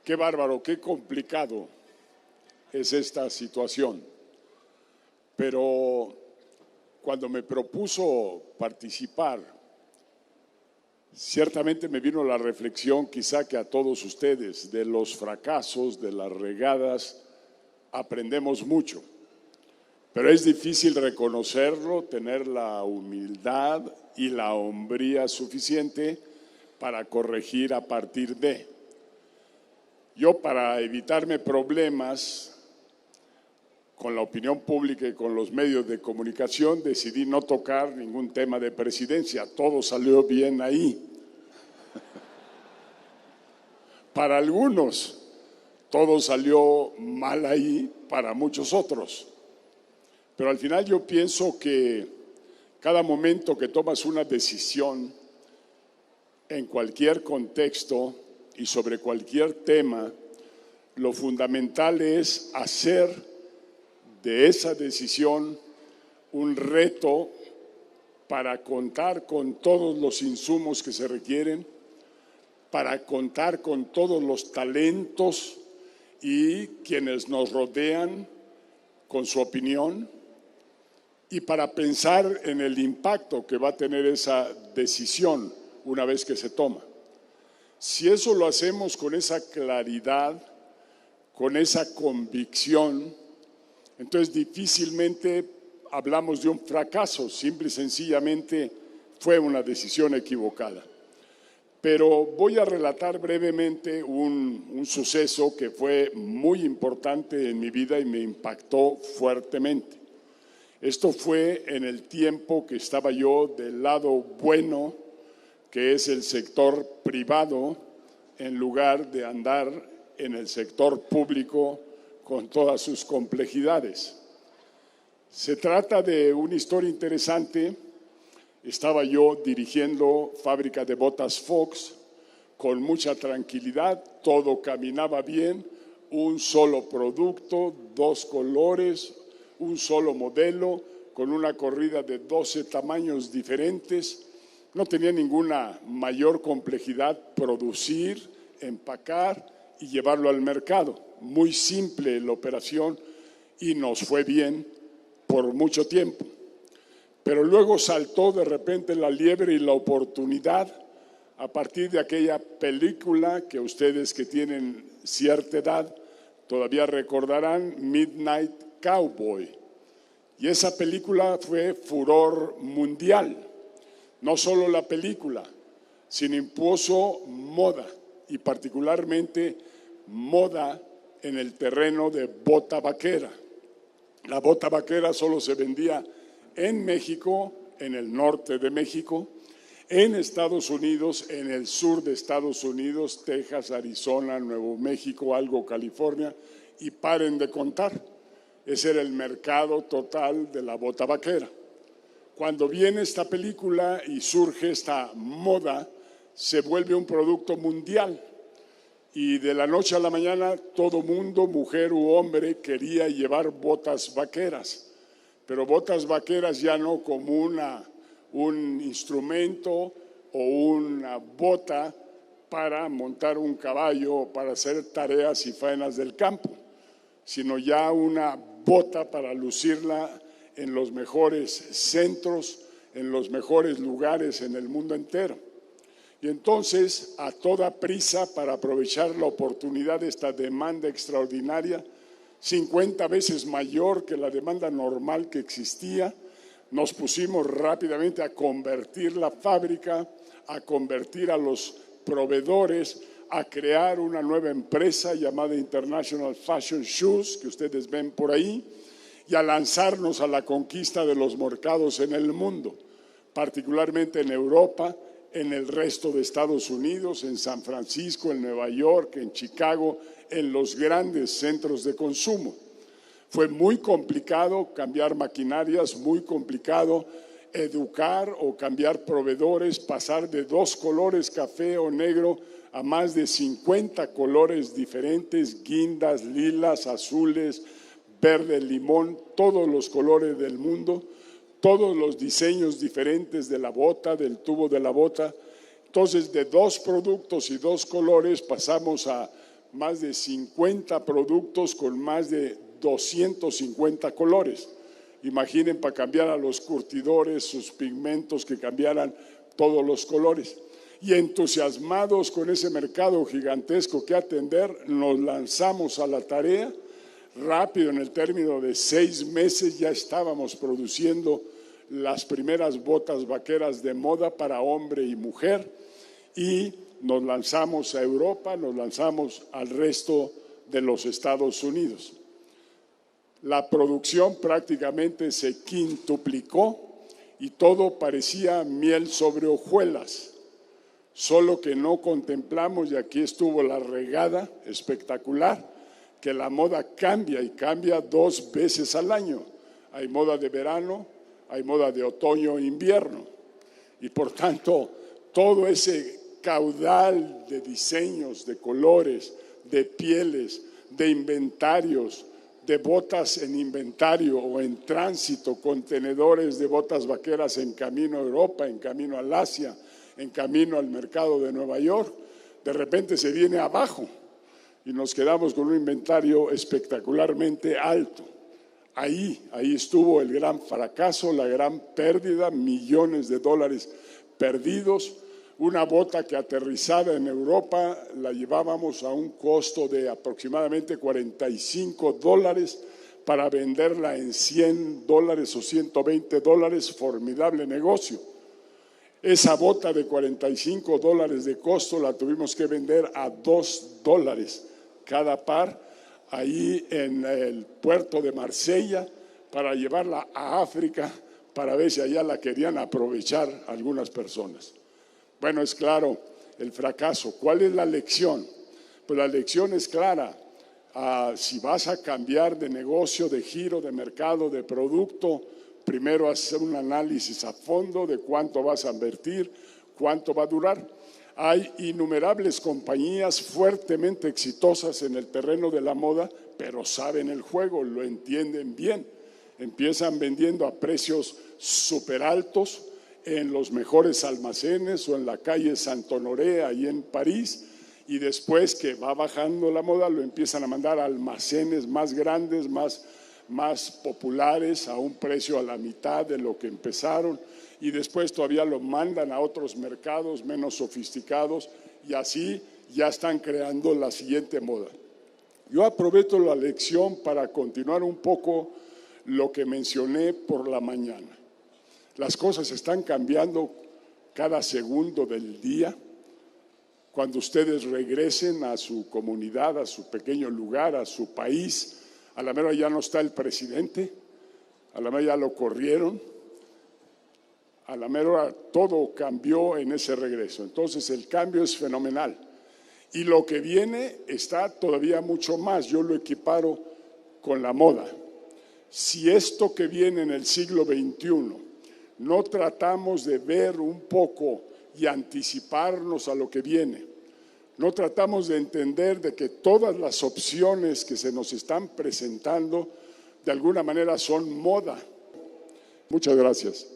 Qué bárbaro, qué complicado es esta situación. Pero cuando me propuso participar, ciertamente me vino la reflexión, quizá que a todos ustedes, de los fracasos, de las regadas, aprendemos mucho. Pero es difícil reconocerlo, tener la humildad y la hombría suficiente para corregir a partir de. Yo, para evitarme problemas con la opinión pública y con los medios de comunicación, decidí no tocar ningún tema de presidencia. Todo salió bien ahí. Para algunos, todo salió mal ahí, para muchos otros. Pero al final yo pienso que cada momento que tomas una decisión en cualquier contexto y sobre cualquier tema, lo fundamental es hacer de esa decisión un reto para contar con todos los insumos que se requieren, para contar con todos los talentos y quienes nos rodean con su opinión, y para pensar en el impacto que va a tener esa decisión una vez que se toma. Si eso lo hacemos con esa claridad, con esa convicción, entonces difícilmente hablamos de un fracaso, simple y sencillamente fue una decisión equivocada. Pero voy a relatar brevemente un suceso que fue muy importante en mi vida y me impactó fuertemente. Esto fue en el tiempo que estaba yo del lado bueno, que es el sector privado, en lugar de andar en el sector público con todas sus complejidades. Se trata de una historia interesante. Estaba yo dirigiendo fábrica de botas Fox con mucha tranquilidad, todo caminaba bien, un solo producto, 2 colores, un solo modelo, con una corrida de 12 tamaños diferentes. No tenía ninguna mayor complejidad producir, empacar y llevarlo al mercado. Muy simple la operación y nos fue bien por mucho tiempo. Pero luego saltó de repente la liebre y la oportunidad a partir de aquella película que ustedes que tienen cierta edad todavía recordarán, Midnight Cowboy. Y esa película fue furor mundial. No solo la película, sino impuso moda, y particularmente moda en el terreno de bota vaquera. La bota vaquera solo se vendía en México, en el norte de México, en Estados Unidos, en el sur de Estados Unidos, Texas, Arizona, Nuevo México, algo California, y paren de contar. Ese era el mercado total de la bota vaquera. Cuando viene esta película y surge esta moda, se vuelve un producto mundial. Y de la noche a la mañana, todo mundo, mujer u hombre, quería llevar botas vaqueras. Pero botas vaqueras ya no como un instrumento o una bota para montar un caballo o para hacer tareas y faenas del campo, sino ya una bota para lucirla en los mejores centros, en los mejores lugares en el mundo entero. Y entonces, a toda prisa para aprovechar la oportunidad de esta demanda extraordinaria, 50 veces mayor que la demanda normal que existía, nos pusimos rápidamente a convertir la fábrica, a convertir a los proveedores, a crear una nueva empresa llamada International Fashion Shoes, que ustedes ven por ahí, y a lanzarnos a la conquista de los mercados en el mundo, particularmente en Europa, en el resto de Estados Unidos, en San Francisco, en Nueva York, en Chicago, en los grandes centros de consumo. Fue muy complicado cambiar maquinarias, muy complicado educar o cambiar proveedores, pasar de 2 colores, café o negro, a más de 50 colores diferentes, guindas, lilas, azules, verde, limón, todos los colores del mundo, todos los diseños diferentes de la bota, del tubo de la bota. Entonces, de 2 productos y 2 colores pasamos a más de 50 productos con más de 250 colores. Imaginen para cambiar a los curtidores, sus pigmentos, que cambiaran todos los colores. Y entusiasmados con ese mercado gigantesco que atender, nos lanzamos a la tarea. Rápido, en el término de 6 meses, ya estábamos produciendo las primeras botas vaqueras de moda para hombre y mujer, y nos lanzamos a Europa, nos lanzamos al resto de los Estados Unidos. La producción prácticamente se quintuplicó y todo parecía miel sobre hojuelas, solo que no contemplamos, y aquí estuvo la regada espectacular, que la moda cambia y cambia 2 veces al año. Hay moda de verano, hay moda de otoño e invierno, y por tanto todo ese caudal de diseños, de colores, de pieles, de inventarios, de botas en inventario o en tránsito, contenedores de botas vaqueras en camino a Europa, en camino al Asia, en camino al mercado de Nueva York, de repente se viene abajo y nos quedamos con un inventario espectacularmente alto. Ahí estuvo el gran fracaso, la gran pérdida, millones de dólares perdidos. Una bota que aterrizada en Europa la llevábamos a un costo de aproximadamente $45 para venderla en $100 o $120, formidable negocio. Esa bota de $45 de costo la tuvimos que vender a $2 cada par ahí en el puerto de Marsella para llevarla a África para ver si allá la querían aprovechar algunas personas. Bueno, es claro el fracaso. ¿Cuál es la lección? Pues la lección es clara. Si vas a cambiar de negocio, de giro, de mercado, de producto, primero hacer un análisis a fondo de cuánto vas a invertir, cuánto va a durar. Hay innumerables compañías fuertemente exitosas en el terreno de la moda, pero saben el juego, lo entienden bien. Empiezan vendiendo a precios súper altos en los mejores almacenes o en la calle Saint-Honoré, ahí en París, y después que va bajando la moda lo empiezan a mandar a almacenes más grandes, más populares, a un precio a la mitad de lo que empezaron, y después todavía lo mandan a otros mercados menos sofisticados, y así ya están creando la siguiente moda. Yo aprovecho la lección para continuar un poco lo que mencioné por la mañana. Las cosas están cambiando cada segundo del día. Cuando ustedes regresen a su comunidad, a su pequeño lugar, a su país, a la mera ya no está el presidente, a la mera ya lo corrieron, a la mera todo cambió en ese regreso. Entonces el cambio es fenomenal. Y lo que viene está todavía mucho más. Yo lo equiparo con la moda. Si esto que viene en el siglo XXI no tratamos de ver un poco y anticiparnos a lo que viene, no tratamos de entender de que todas las opciones que se nos están presentando de alguna manera son moda. Muchas gracias.